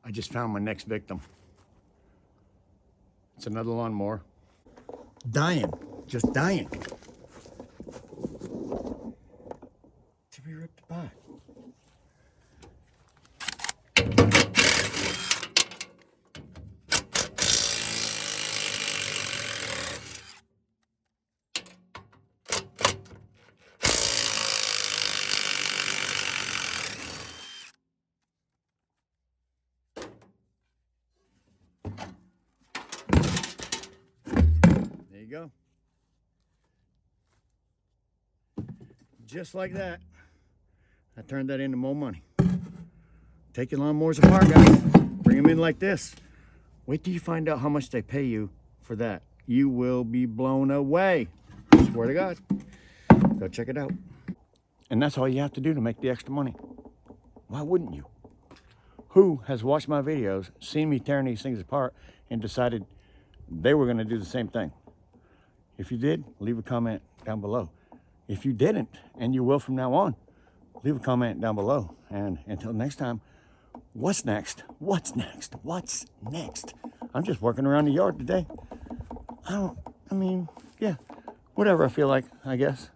I just found my next victim. It's another lawnmower. Dying, just dying. To be ripped apart. There you go. Just like that, I turned that into more money. Take your lawnmowers apart, guys. Bring them in like this. Wait till you find out how much they pay you for that. You will be blown away. Swear to God. Go check it out. And that's all you have to do to make the extra money. Why wouldn't you? Who has watched my videos, seen me tearing these things apart, and decided they were going to do the same thing? If you did, leave a comment down below. If you didn't, and you will from now on, leave a comment down below. And until next time, what's next? What's next? What's next? I'm just working around the yard today. Yeah, whatever I feel like, I guess.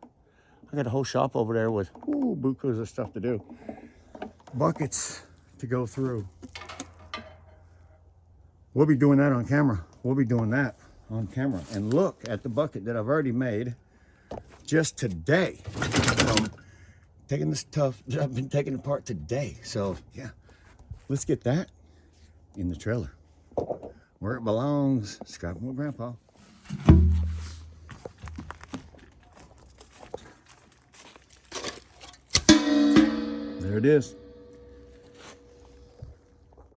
I got a whole shop over there with bukus of stuff to do. Buckets to go through. We'll be doing that on camera. We'll be doing that on camera. And look at the bucket that I've already made just today from taking this stuff that I've been taking apart today. So yeah, let's get that in the trailer where it belongs. Scrapping with Grandpa. There it is.